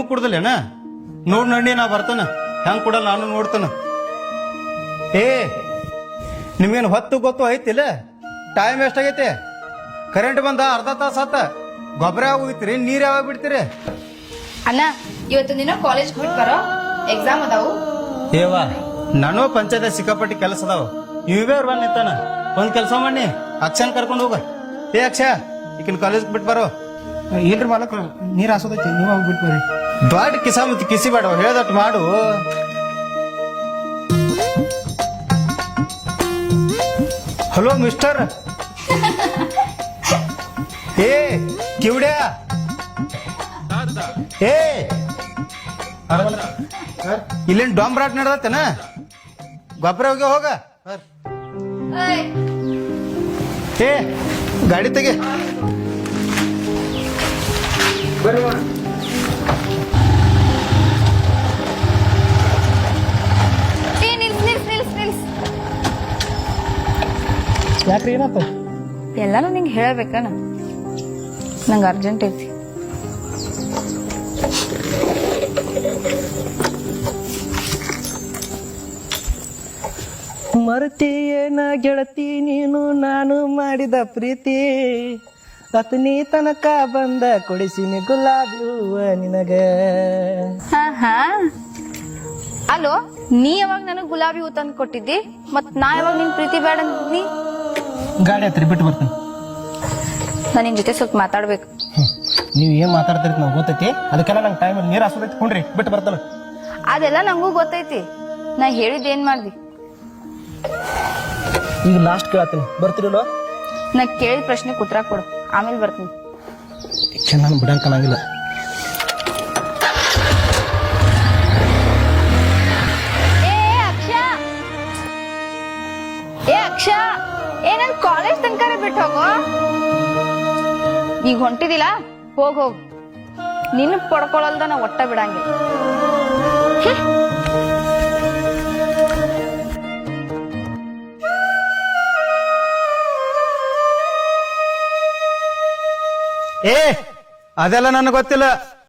ಕುಡ್ದಲೇನ ನೋಡ್ ನಡಿ ನಾ ಬರ್ತಾನ ಹೆಂಗ್ ಕೊಡಲ್ಲ ನಾನು ನೋಡ್ತಾನ. ಏ ನಿಮ್ಗೇನು ಹೊತ್ತು ಗೊತ್ತು ಐತಿಲ್ಲ? ಟೈಮ್ ಎಷ್ಟಾಗೈತೆ? ಕರೆಂಟ್ ಬಂದ ಅರ್ಧ ತಾಸ ಆತ. ಗೊಬ್ಬರ ಯಾವಾಗ ಹೋಗಿತ್ರಿ? ನೀರ್ ಯಾವಾಗ ಬಿಡ್ತೀರಿ? ಅಣ್ಣ ಇವತ್ತು ದಿನ ಕಾಲೇಜ್ ಬಿಟ್ಟು ಬರೋ ಎಕ್ಸಾಮ್ ಅದಾವು. ಏವಾ ನಾನು ಪಂಚಾಯತ್ ಸಿಕ್ಕಾಪಟ್ಟಿ ಕೆಲಸ ಅದಾವ. ಇವೇ ಅವ್ರು ಬಂದ್ ನಿಂತಾನ. ಒಂದ್ ಕೆಲಸ ಮಾಡಿ ಅಕ್ಷನ್ ಕರ್ಕೊಂಡು ಹೋಗ. ಏ ಅಕ್ಷಯ ಈಗಿನ ಕಾಲೇಜ್ ಬಿಟ್ಟು ಬರೋ. ಇಲ್ರಿ ಮಾಲಕ್ ನೀರ್ ಹಾಸೋದೈತಿ, ನೀವ್ ಹೋಗ್ಬಿಟ್ಟು ಬರ್ರಿ. ದೊಡ್ಡ ಕಿಸ ಮತ್ತೆ ಕಿಸಿ ಬೇಡ, ಹೇಳ್ದಟ್ ಮಾಡು. Hello mister. ಏ ಕಿವಿಡ್ಯಾ, ಏ ಇಲ್ಲೇನ್ ಡಾಂಬ್ರಾಟ್ ನಡ್ದತ್ತೇನ? ಗೊಬ್ಬರ ಹೋಗಿ ಹೋಗ. ಏ ಗಾಡಿ ತೆಗೆ. ಯಾಕ್ರಿ ಏನತ್ತ? ಎಲ್ಲಾನು ನಿಂಗೆ ಹೇಳಬೇಕಣ್ಣ, ನಂಗೆ ಅರ್ಜೆಂಟ್ ಐತಿ. ಮರ್ತಿಯೇನ ಗೆಳತಿ ನೀನು ನಾನು ಮಾಡಿದ ಪ್ರೀತಿ, ಅತನಿ ತನಕ ಬಂದ ಕೊಡಿಸಿನಿ ಗುಲಾಬಿ ಹೂವ ನಿನಗ. ಹಾ ಅಲೋ, ನೀ ಯಾವಾಗ ನನಗ್ ಗುಲಾಬಿ ಹೂ ತಂದು ಕೊಟ್ಟಿದ್ದಿ? ಮತ್ ನಾ ಯಾವಾಗ ನಿನ್ ಪ್ರೀತಿ ಬೇಡ ಅಂದಿದ್ನಿ? ಗಾಡಿ ಹತ್ರಿ ಬಿಟ್ಟು ಬರ್ತೀನಿ. ನಾ ನಿನ್ ಜೊತೆ ಸ್ವಲ್ಪ ಮಾತಾಡ್ಬೇಕು. ನೀವ್ ಏನ್ ಮಾತಾಡ್ತೀರಿ ನಾವು ಗೊತ್ತೈತಿ, ಅದಕ್ಕೆಲ್ಲ ನಂಗೆ ಟೈಮ್ ನೀರ್ ಹಾಸೋದೈತಿ. ಕುಣ್ರಿ ಬಿಟ್ಟು ಬರ್ತಾನ. ಅದೆಲ್ಲ ನಂಗೂ ಗೊತ್ತೈತಿ, ನಾ ಹೇಳಿದ್ ಏನ್ ಮಾಡ್ದಿ? ಈಗ ಲಾಸ್ಟ್ ಕೇಳತ್ತೀನಿ, ಬರ್ತಿರಲ್ಲ? ನಾ ಕೇಳಿದ ಪ್ರಶ್ನೆಗೆ ಉತ್ತರ ಕೊಡು, ಆಮೇಲೆ ಬರ್ತೀನಿ. ನಾನು ಬಿಡಂಗ್ ಕಾಣಂಗಿಲ್ಲ. ಅಕ್ಷ, ನನ್ ಕಾಲೇಜ್ ತನಕ ಬಿಟ್ಟು ಹೋಗೋ. ಈಗ ಹೊಂಟಿದಿಲ್ಲ, ಹೋಗ್ ನಿನ್ನ ಪಡ್ಕೊಳಲ್ದ ನಾ ಒಟ್ಟ ಬಿಡಂಗಿಲ್ಲ. ಏ ಅದೆಲ್ಲ ನನಗೆ ಗೊತ್ತಿಲ್ಲ.